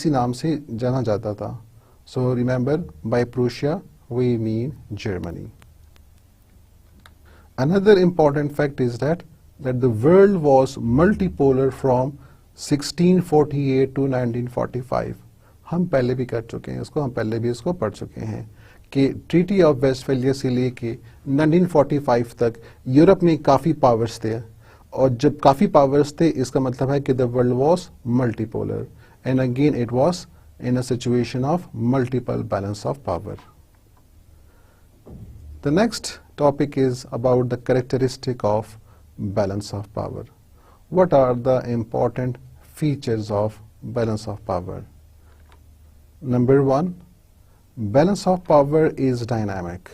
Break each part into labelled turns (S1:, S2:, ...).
S1: इसी नाम से जाना जाता था. So remember, by Prussia we mean Germany. Another important fact is that the world was multipolar from 1648 to 1945. हम पहले भी कर चुके हैं इसको, हम पहले भी इसको पढ़ चुके हैं कि ट्रीटी ऑफ वेस्टफैलिया से लेके 1945 तक यूरोप में काफ़ी पावर्स थे, और जब काफ़ी पावर्स थे इसका मतलब है कि the world was multipolar, and again it was in a situation of multiple balance of power. The next topic is about the characteristic of balance of power. What are the important features of balance of power? Number one, balance of power is dynamic.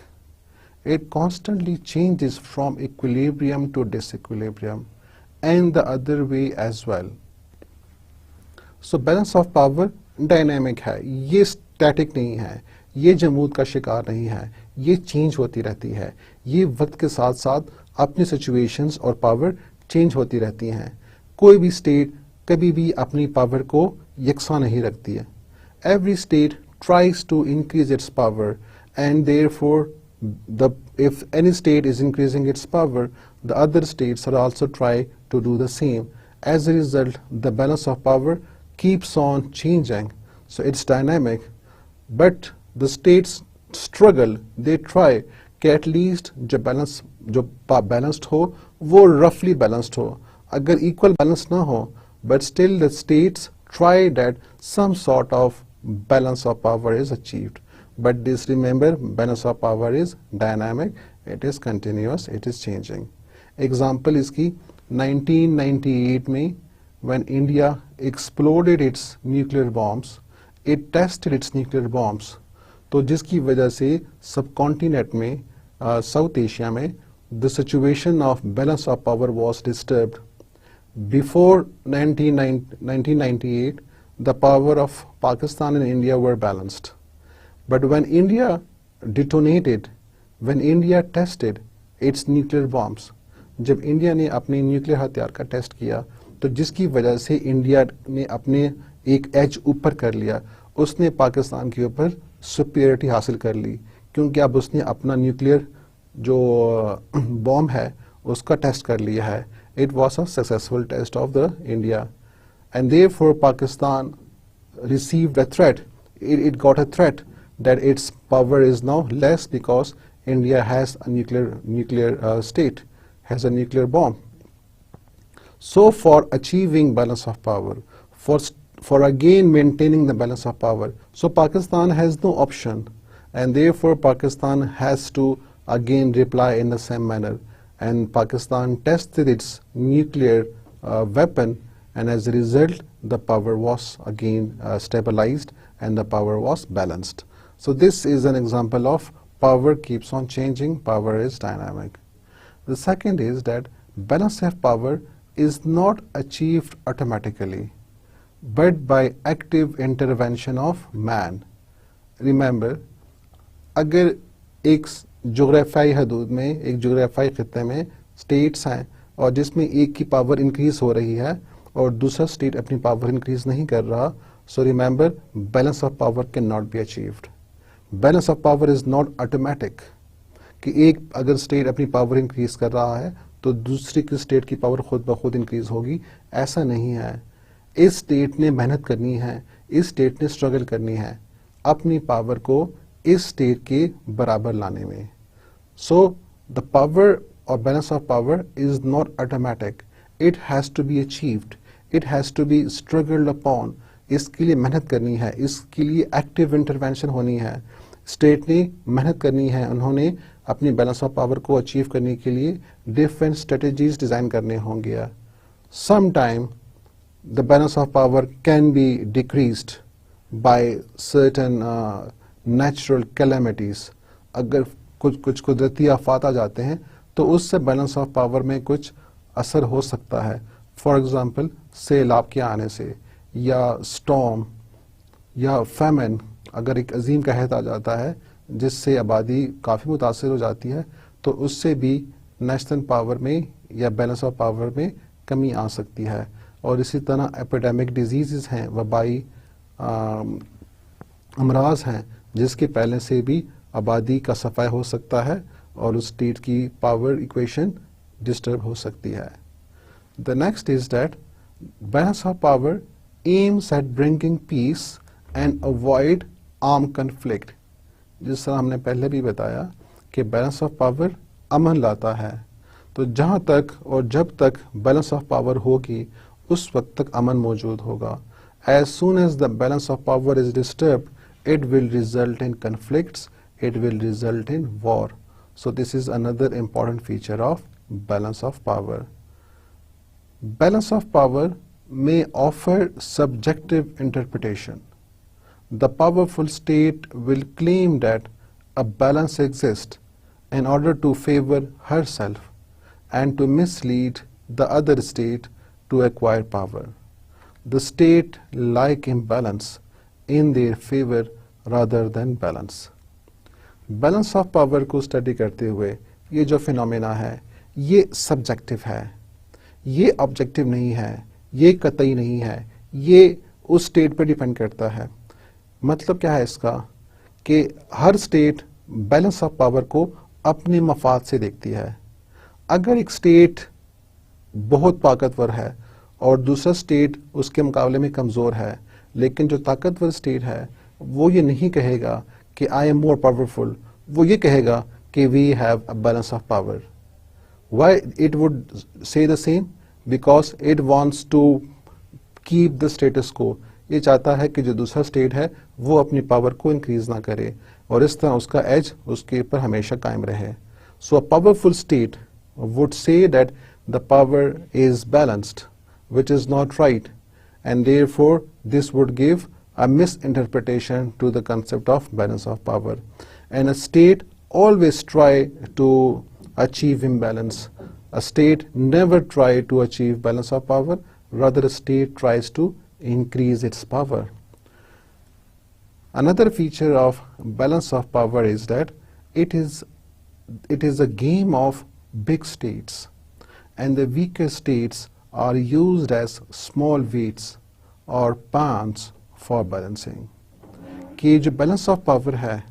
S1: It constantly changes from equilibrium to disequilibrium and the other way as well. So balance of power dynamic है, ये static नहीं है, ये जमूद का शिकार नहीं है, ये चेंज होती रहती है, ये वक्त के साथ साथ अपनी सिचुएशंस और पावर चेंज होती रहती हैं. कोई भी स्टेट कभी भी अपनी पावर को यकसा नहीं रखती है. Every state tries to increase its power and therefore if any state is increasing its power, the other states are also try to do the same. As a result, the balance of power keeps on changing, so it's dynamic, but the states struggle, they try कि at least जो balanced हो वो roughly balanced हो. अगर equal balance ना हो, but still the states try that some sort of balance of power is achieved. But this, remember, balance of power is dynamic, it is continuous, it is changing. Example इसकी 1998 में when India exploded its nuclear bombs, it tested its nuclear bombs. तो जिसकी वजह से subcontinent में south Asia में the situation of balance of power was disturbed. Before 1998, the power of Pakistan and India were balanced. But when India detonated, when India tested its nuclear bombs, जब India ने अपने nuclear हथियार का test किया, तो जिसकी वजह से इंडिया ने अपने एक एज ऊपर कर लिया, उसने पाकिस्तान के ऊपर सुपीरियरिटी हासिल कर ली, क्योंकि अब उसने अपना न्यूक्लियर जो बॉम्ब है उसका टेस्ट कर लिया है. It was a successful test of the India, and therefore Pakistan received a threat, it got a threat that its power is now less because India has a nuclear state, has a nuclear bomb. So for achieving balance of power, for again maintaining the balance of power, so Pakistan has no option, and therefore Pakistan has to again reply in the same manner, and Pakistan tested its nuclear weapon, and as a result the power was again stabilized and the power was balanced. So this is an example of power keeps on changing, power is dynamic. The second is that balance of power is not achieved automatically, but by active intervention of man. Remember, अगर एक जोग्राफियाई हदूद में, एक जोग्राफियाई खित्ते में states हैं और जिसमें एक की पावर इंक्रीज हो रही है और दूसरा स्टेट अपनी पावर इंक्रीज नहीं कर रहा, so remember, balance of power cannot be achieved. Balance of power is not automatic कि एक अगर स्टेट अपनी पावर इंक्रीज कर रहा है तो दूसरी की स्टेट की पावर खुद ब खुद इंक्रीज होगी, ऐसा नहीं है. इस स्टेट ने मेहनत करनी है, इस स्टेट ने स्ट्रगल करनी है अपनी पावर को इस स्टेट के बराबर लाने में. सो द पावर और balance of power is not automatic, it has to be achieved, it has to be struggled upon. इसके लिए मेहनत करनी है, इसके लिए एक्टिव इंटरवेंशन होनी है. स्टेट ने मेहनत करनी है, उन्होंने अपनी बैलेंस ऑफ पावर को अचीव करने के लिए डिफरेंट स्ट्रेटजीज डिज़ाइन करने होंगे. Some time the balance of power can be decreased by certain natural calamities. अगर कुछ कुदरती आफात आ जाते हैं तो उससे बैलेंस ऑफ पावर में कुछ असर हो सकता है. फॉर एग्जांपल सैलाब के आने से, या स्टॉर्म, या फेमिन, अगर एक अजीम कहत आ जाता है जिससे आबादी काफ़ी मुतासर हो जाती है, तो उससे भी नेशनल पावर में या बैलेंस ऑफ पावर में कमी आ सकती है. और इसी तरह एपिडेमिक डिजीज़ हैं, वबाई अमराज हैं जिसके पहले से भी आबादी का सफाया हो सकता है और उस स्टेट की पावर इक्वेशन डिस्टर्ब हो सकती है. The next is that balance of power aims at bringing peace and avoid arm conflict. जिस तरह हमने पहले भी बताया कि बैलेंस ऑफ पावर अमन लाता है, तो जहाँ तक और जब तक बैलेंस ऑफ पावर होगी उस वक्त तक अमन मौजूद होगा. As soon as the balance of power is disturbed, it will result in conflicts, it will result in war. So this is another important feature of balance of power. Balance of power may offer subjective interpretation. The powerful state will claim that a balance exists in order to favor herself and to mislead the other state to acquire power. The state like imbalance in their favor rather than balance. Balance of power को study करते हुए ये जो phenomena है ये subjective है, ये objective नहीं है, ये कतई नहीं है, ये उस स्टेट पे डिपेंड करता है. मतलब क्या है इसका कि हर स्टेट बैलेंस ऑफ पावर को अपने मफाद से देखती है. अगर एक स्टेट बहुत ताकतवर है और दूसरा स्टेट उसके मुकाबले में कमज़ोर है, लेकिन जो ताकतवर स्टेट है वो ये नहीं कहेगा कि आई एम मोर पावरफुल, वो ये कहेगा कि we have a balance of power. Why it would say the same? Because it wants to keep the status quo. ये चाहता है कि जो दूसरा स्टेट है वो अपनी पावर को इंक्रीज ना करे और इस तरह उसका एज उसके ऊपर हमेशा कायम रहे. So a powerful state would say that the power is balanced, which is not right, and therefore this would give a misinterpretation to the concept of balance of power. And a state always try to achieve imbalance. A state never try to achieve balance of power, rather a state tries to increase its power. Another feature of balance of power is that it is a game of big states, and the weaker states are used as small weights or pawns for balancing. कि जो balance of power है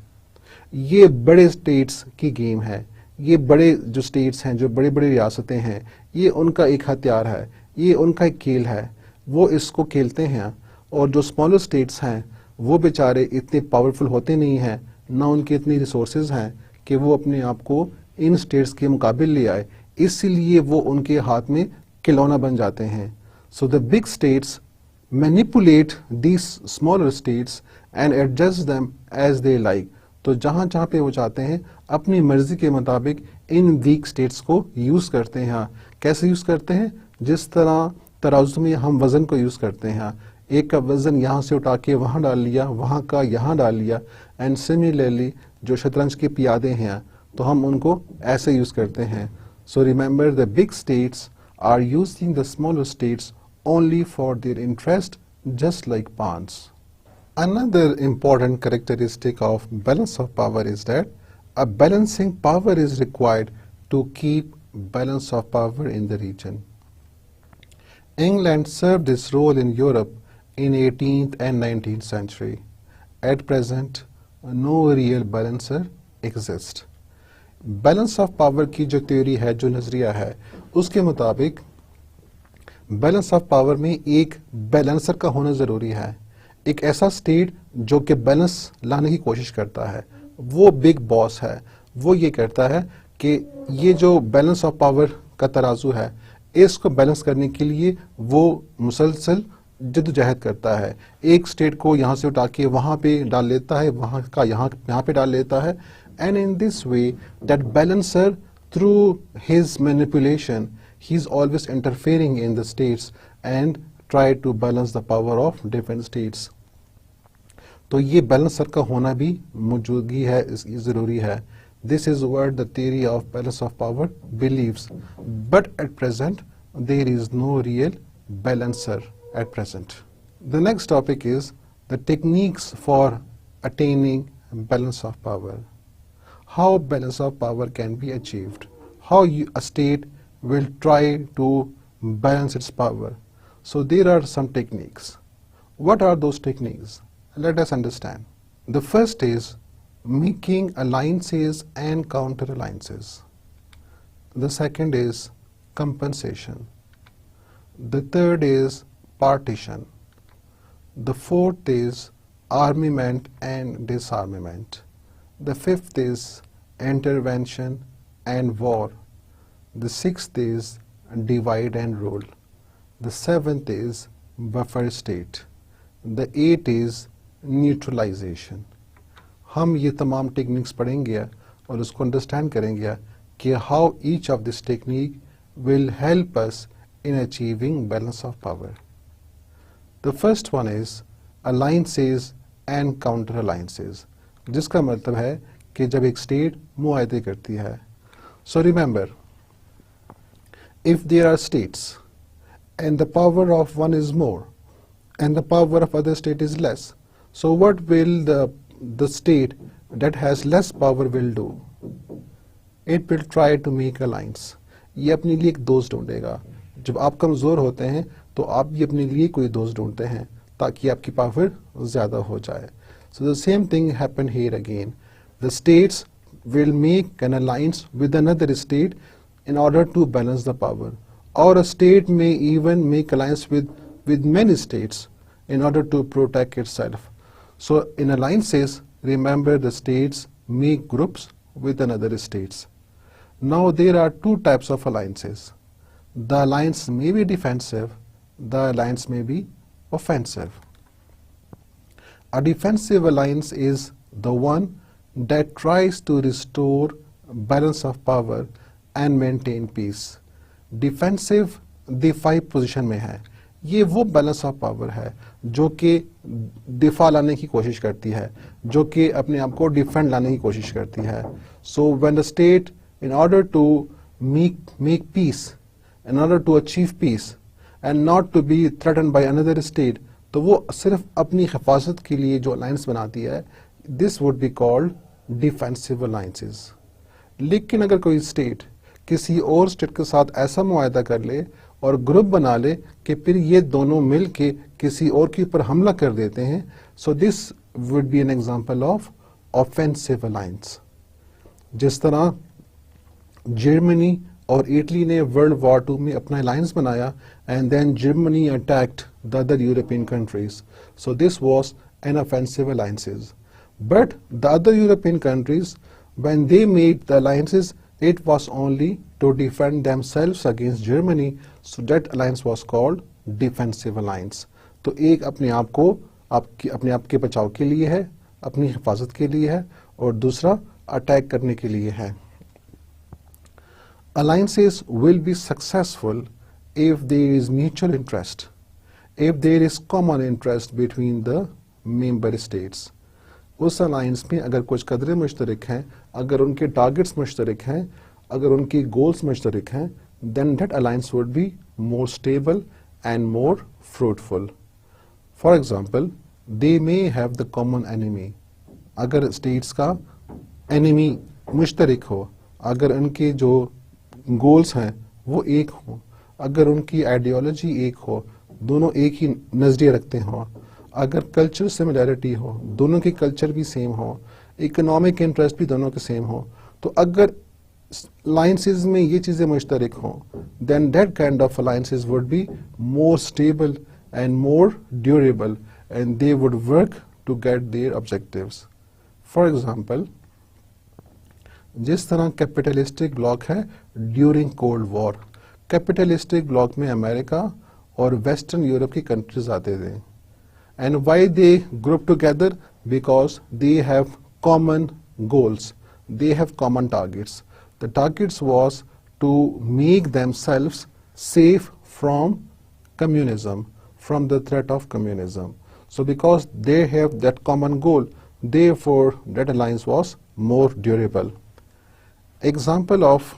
S1: ये बड़े states की game है, ये बड़े जो स्टेट्स हैं, जो बड़ी बड़ी रियासतें हैं, ये उनका एक हथियार है, ये उनका एक खेल है, वो इसको खेलते हैं. और जो स्मॉलर स्टेट्स हैं वो बेचारे इतने पावरफुल होते नहीं हैं, ना उनके इतनी रिसोर्सेज हैं कि वो अपने आप को इन स्टेट्स के मुकाबले ले आए, इसलिए वो उनके हाथ में खिलौना बन जाते हैं. So the big states manipulate these smaller states and adjust them as they like. तो जहाँ जहाँ पे वो चाहते हैं अपनी मर्जी के मुताबिक इन वीक स्टेट्स को यूज़ करते हैं. कैसे यूज़ करते हैं? जिस तरह तराजू में हम वज़न को यूज़ करते हैं, एक का वज़न यहाँ से उठा के वहाँ डाल लिया, वहाँ का यहाँ डाल लिया. एंड सिमिलरली जो शतरंज के पियादे हैं तो हम उनको ऐसे यूज़ करते हैं. So remember the big states are using the smaller states only for their interest, just like pawns. Another important characteristic of balance of power is that a balancing power is required to keep balance of power in the region. England served this role in Europe in 18th and 19th century. At present, no real balancer exists. Balance of power की जो theory है, जो नजरिया है, उसके मुताबिक balance of power में एक बैलेंसर का होना ज़रूरी है. एक ऐसा स्टेट जो कि बैलेंस लाने की कोशिश करता है, वो बिग बॉस है. वो ये कहता है कि ये जो बैलेंस ऑफ पावर का तराजू है इसको बैलेंस करने के लिए वो मुसलसल जद्दोजहद करता है. एक स्टेट को यहाँ से उठा के वहाँ पे डाल लेता है, वहाँ का यहाँ पे डाल लेता है. And in this way, that balancer, through his manipulation, he's always interfering in the states and try to balance the power of different states. तो ये balancer का होना भी मौजूदगी है, ये ज़रूरी है. This is what the theory of balance of power believes. But at present, there is no real balancer at present. The next topic is the techniques for attaining balance of power. How balance of power can be achieved, how a state will try to balance its power. So there are some techniques. What are those techniques? Let us understand. The first is making alliances and counter alliances. The second is compensation. The third is partition. The fourth is armament and disarmament. The fifth is intervention and war. The sixth is divide and rule. The seventh is buffer state. The eighth is neutralization. हम ये तमाम techniques पढ़ेंगे और उसको understand करेंगे कि how each of this technique will help us in achieving balance of power. The first one is alliances and counter alliances, जिसका मतलब है कि जब एक स्टेट मुआहदे करती है. So remember, if there are states and the power of one is more and the power of other state is less, so what will the state that has less power will do? It will try to make alliance. ये अपने लिए एक दोस्त ढूंढेगा. जब आप कमज़ोर होते हैं तो आप भी अपने लिए कोई दोस्त ढूंढते हैं ताकि आपकी पावर ज़्यादा हो जाए. So the same thing happened here again. The states will make an alliance with another state in order to balance the power. Or a state may even make alliance with many states in order to protect itself. So in alliances, remember the states make groups with another states. Now there are two types of alliances. The alliance may be defensive, the alliance may be offensive. A defensive alliance is the one that tries to restore balance of power and maintain peace. Defensive दिफाई position में है. ये वो balance of power है जो कि दिफा लाने की कोशिश करती है, जो कि अपने आप को डिफेंड लाने की कोशिश करती है. So when the state, in order to make peace, in order to achieve peace and not to be threatened by another state, तो वो सिर्फ अपनी हिफाजत के लिए जो अलायंस बनाती है, this would be called defensive alliances. लेकिन अगर कोई स्टेट किसी और स्टेट के साथ ऐसा मुआहदा कर ले और ग्रुप बना ले कि फिर ये दोनों मिल के किसी और के ऊपर हमला कर देते हैं, so this would be an example of offensive alliance. जिस तरह जर्मनी और इटली ने वर्ल्ड वॉर 2 में अपना अलायंस बनाया and then Germany attacked the other European countries. So this was an offensive alliances. But the other European countries, when they made the alliances, it was only to defend themselves against Germany. So that alliance was called defensive alliance. तो एक अपने आप को अपने आप के बचाव के लिए है, अपनी हिफाजत के लिए है, और दूसरा अटैक करने के लिए है. Alliances will be successful if there is mutual interest, if there is common interest between the member states. उस अलायंस में अगर कुछ कदरें मुश्तरक हैं, अगर उनके टारगेट्स मुश्तरक हैं, अगर उनके गोल्स मुश्तरक हैं, then that alliance would be more stable and more fruitful. For example, they may have the common enemy. अगर states का enemy मुश्तरक हो, अगर उनके जो गोल्स हैं वो एक हों, अगर उनकी आइडियोलॉजी एक हो, दोनों एक ही नज़रिए रखते हों, अगर कल्चर सिमिलैरिटी हो, दोनों के कल्चर भी सेम हो, इकोनॉमिक इंटरेस्ट भी दोनों के सेम हो, तो अगर alliances में ये चीज़ें मुश्तरक हों, then that kind of alliances would be more stable and more durable and they would work to get their objectives. For example, जिस तरह कैपिटलिस्टिक ब्लॉक है during cold war, capitalistic bloc में अमेरिका और western Europe की countries आते थे. And why they group together? Because they have common goals, they have common targets. The targets was to make themselves safe from communism, from the threat of communism. So because they have that common goal, therefore that alliance was more durable. Example of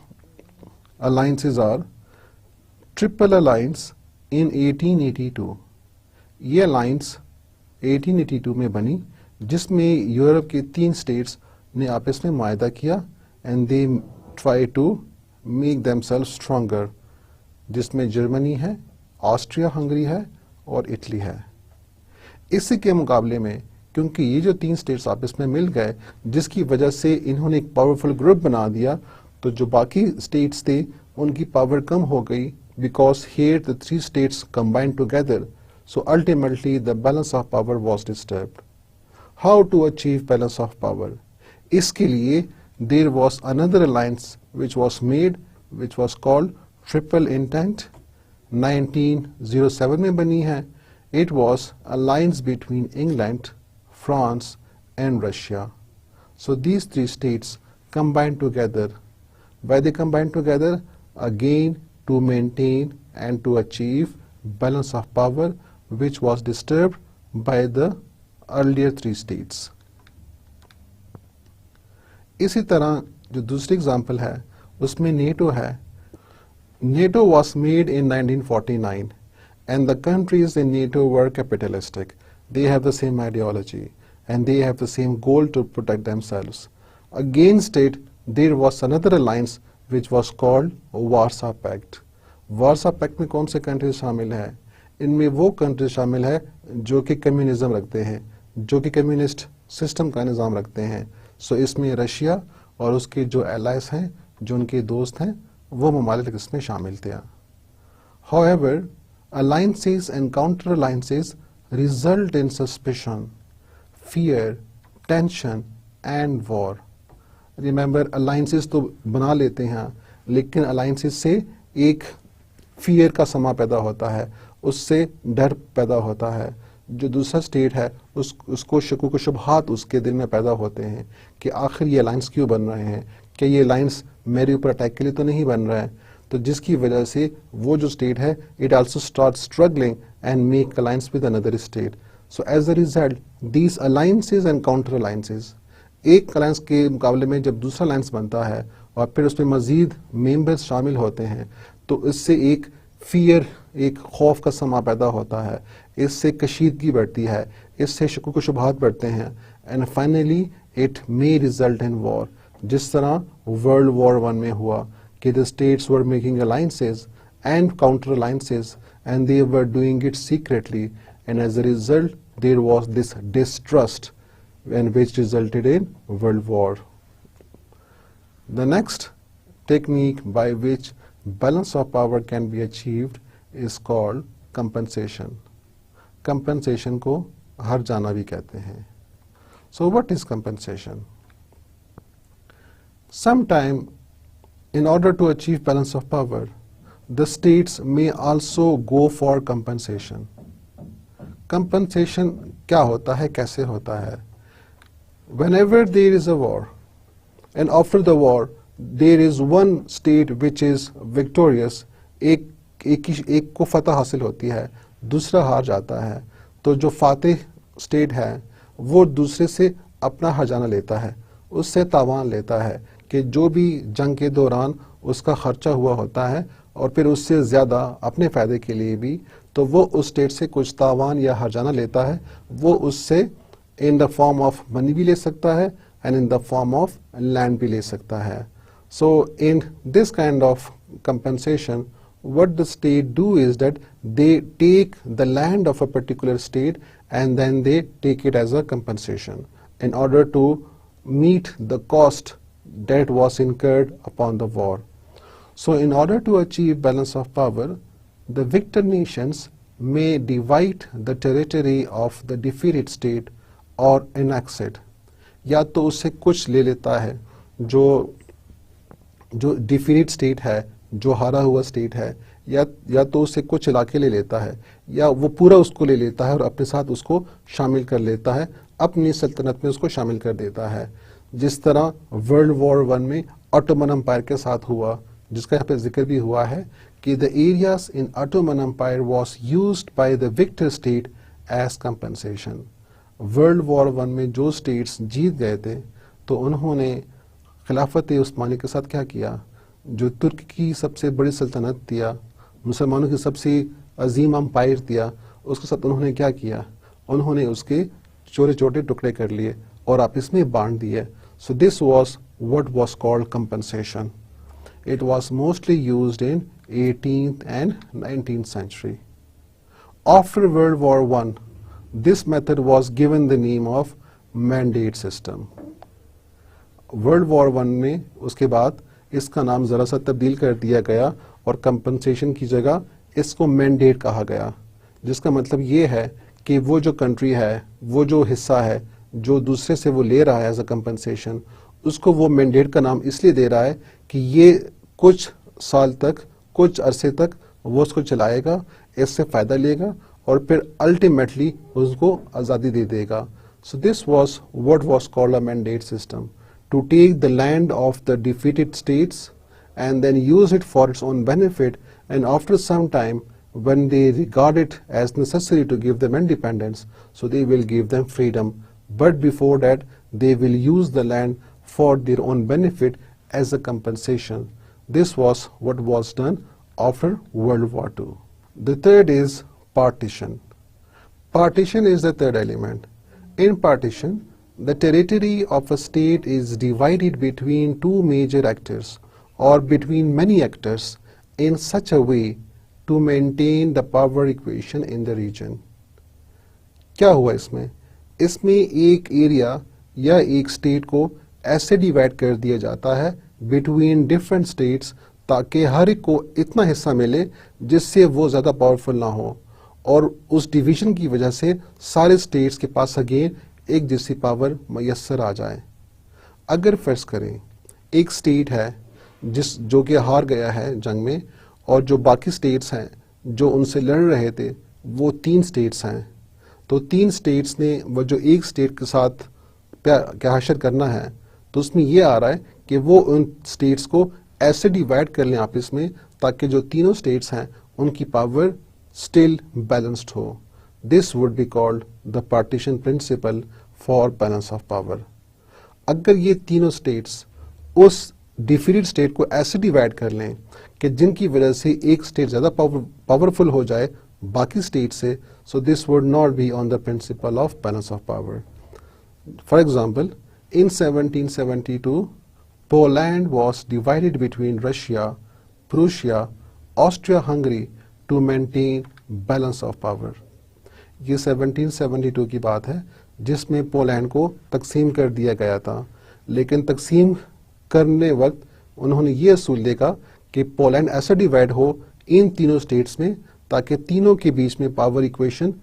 S1: alliances are Triple Alliance in 1882. ये alliance 1882 में बनी जिसमें Europe के 3 states ने आपस में मुआहदा किया and they try to make themselves stronger, जिसमें जर्मनी है, ऑस्ट्रिया हंगरी है और इटली है. इसी के मुकाबले में क्योंकि ये जो 3 स्टेट्स आपस में मिल गए, जिसकी वजह से इन्होंने एक पावरफुल ग्रुप बना दिया, तो जो बाकी स्टेट्स थे उनकी पावर कम हो गई, because here the 3 states combined together, so ultimately the balance of power was disturbed. How to achieve balance of power? इसके लिए there was another alliance which was made, which was called triple entente, 1907 में बनी है. It was alliance between England, France and Russia. So these 3 states combined together. Why they combined together? Again to maintain and to achieve balance of power which was disturbed by the earlier 3 states. इसी तरह जो दूसरी example है उसमें NATO है. NATO was made in 1949. And the countries in NATO were capitalistic. They have the same ideology and they have the same goal to protect themselves. Against it, there was another alliance which was called Warsaw Pact. Warsaw Pact में कौन से countries शामिल है? इनमें वो countries शामिल है जो कि कम्युनिज्म रखते हैं, जो कि कम्युनिस्ट सिस्टम का निज़ाम रखते हैं. सो इसमें रशिया और उसके जो एलाइज हैं, जो उनके दोस्त हैं, वो ममालिक इसमें शामिल थे. However, alliances and counter alliances result in suspicion, fear, tension and war. Remember, alliances तो बना लेते हैं, लेकिन alliances से एक fear का समा पैदा होता है, उससे डर पैदा होता है. जो दूसरा स्टेट है उसको शक व शुबहात उसके दिल में पैदा होते हैं कि आखिर ये अलायंस क्यों बन रहे हैं, कि ये अलायंस मेरे ऊपर अटैक के लिए तो नहीं बन रहा है. तो जिसकी वजह से वो जो स्टेट है it also start struggling and make alliance with another state. So as a result these alliances and counter alliances, एक अलायंस के मुकाबले में जब दूसरा अलायंस बनता है और फिर उसमें मजीद मेंबर्स शामिल होते हैं, तो इससे एक फियर, एक खौफ का समा पैदा होता है, इससे कशीदगी बढ़ती है, इससे शक व शुबहात बढ़ते हैं, and finally it may result in war. जिस तरह वर्ल्ड वॉर 1 में हुआ कि the states were making alliances and counter alliances and they were doing it secretly, and as a result there was this distrust and which resulted in world war. The next technique by which balance of power can be achieved is called compensation. Compensation को हार जाना भी कहते हैं. So what is compensation? Sometime in order to achieve balance of power, the states may also go for compensation. Compensation क्या होता है, कैसे होता है? Whenever there is a war, and after the war, there is one state which is victorious, एक को फतह हासिल होती है, दूसरा हार जाता है, तो जो फातिह स्टेट है वो दूसरे से अपना हर्जाना लेता है, उससे तावान लेता है कि जो भी जंग के दौरान उसका खर्चा हुआ होता है और फिर उससे ज़्यादा अपने फ़ायदे के लिए भी, तो वो उस स्टेट से कुछ तावान या हर्जाना लेता है. वो उससे in the form of money भी ले सकता है and in the form of land भी ले सकता है. So in this kind of compensation what the state do is that they take the land of a particular state and then they take it as a compensation in order to meet the cost that was incurred upon the war. So in order to achieve balance of power, the victor nations may divide the territory of the defeated state or annex it. या तो उससे कुछ ले लेता है जो defeated state है, जो हारा हुआ स्टेट है, या तो उससे कुछ इलाके ले लेता है, या वो पूरा उसको ले लेता है और अपने साथ उसको शामिल कर लेता है, अपनी सल्तनत में उसको शामिल कर देता है. जिस तरह वर्ल्ड वॉर 1 में ऑटोमन एम्पायर के साथ हुआ, जिसका यहाँ पे जिक्र भी हुआ है कि the areas in Ottoman empire was used by the victor state as compensation. World war 1 में जो स्टेट्स जीत गए थे तो उन्होंने खिलाफत उस्मानी के साथ क्या किया, जो तुर्क की सबसे बड़ी सल्तनत दिया, मुसलमानों की सबसे अजीम अम्पायर दिया, उसके साथ उन्होंने क्या किया, उन्होंने उसके छोटे छोटे टुकड़े कर लिए और आपस में बांट दिए. So this was what was called compensation. It was mostly used in 18th and 19th century. After World War I, This method was given the name of mandate system. World war one में उसके बाद इसका नाम ज़रा सा तब्दील कर दिया गया और कंपनसेशन की जगह इसको मैंडेट कहा गया, जिसका मतलब ये है कि वो जो कंट्री है, वो जो हिस्सा है जो दूसरे से वो ले रहा है एज अ कंपनसेशन, उसको वो मैंडेट का नाम इसलिए दे रहा है कि ये कुछ साल तक, कुछ अरसे तक वो उसको चलाएगा, इससे फ़ायदा लेगा और फिर अल्टीमेटली उसको आज़ादी दे देगा. So this was what was called a mandate system, to take the land of the defeated states and then use it for its own benefit, and after some time when they regard it as necessary to give them independence, so they will give them freedom, but before that they will use the land for their own benefit as a compensation. This was what was done after World War II. The third is partition. Partition is the third element. In partition, the territory of a state is divided between two major actors or between many actors in such a way to maintain the power equation in the region. क्या हुआ इसमें? इसमें एक area या एक state को ऐसे divide कर दिया जाता है बिटवीन डिफरेंट स्टेट्स ताकि हर एक को इतना हिस्सा मिले जिससे वो ज़्यादा पावरफुल ना हो, और उस डिवीजन की वजह से सारे स्टेट्स के पास अगेन एक जैसी पावर मैसर आ जाए. अगर फर्ज करें एक स्टेट है जो कि हार गया है जंग में, और जो बाकी स्टेट्स हैं जो उनसे लड़ रहे थे वो 3 स्टेट्स हैं, तो 3 स्टेट्स ने वो जो एक स्टेट के साथ क्या हासिल करना है, तो उसमें ये आ रहा है कि वो उन स्टेट्स को ऐसे डिवाइड कर लें आपस में ताकि जो तीनों स्टेट्स हैं उनकी पावर स्टिल बैलेंस्ड हो. This would be called the partition principle for balance of power. अगर ये तीनों स्टेट्स उस डिफीटेड स्टेट को ऐसे डिवाइड कर लें कि जिनकी वजह से एक स्टेट ज़्यादा पावरफुल हो जाए बाकी स्टेट से, so this would not be on the principle of balance of power. For example, in 1772, Poland was divided between Russia, Prussia, Austria-Hungary to maintain balance of power. ये 1772 की बात है जिसमें पोलैंड को तकसीम कर दिया गया था, लेकिन तकसीम करने वक्त उन्होंने ये असूल देखा कि पोलैंड ऐसा डिवाइड हो इन तीनों स्टेट्स में ताकि तीनों के बीच में पावर इक्वेशन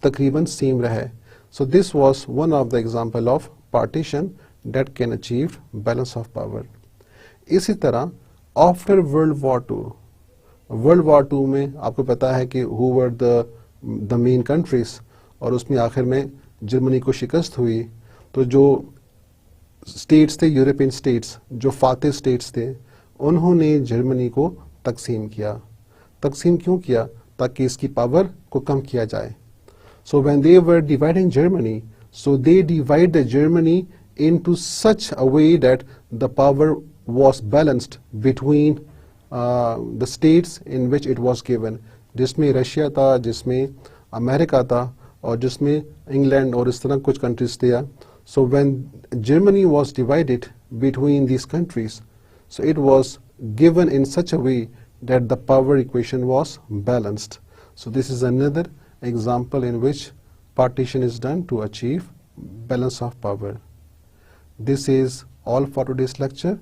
S1: तकरीबन सेम रहे. So this was one of the example of partition that can achieve balance of power. इसी तरह आफ्टर वर्ल्ड वॉर टू में आपको पता है कि who were the main countries, और उसमें आखिर में जर्मनी को शिकस्त हुई. तो जो स्टेट्स थे, यूरोपियन स्टेट्स, जो फातेह स्टेट्स थे, उन्होंने जर्मनी को तकसीम किया. तकसीम क्यों किया? ताकि इसकी पावर को कम किया जाए. So when they were dividing Germany, so they divide the Germany into such a way that the power was balanced between the states in which it was given, जिसमें रशिया था, जिसमें अमेरिका था, और जिसमें England और इस तरह कुछ कंट्रीज थे. So when Germany was divided between these countries, so it was given in such a way that the power equation was balanced. So this is another example in which partition is done to achieve balance of power. This is all for today's lecture.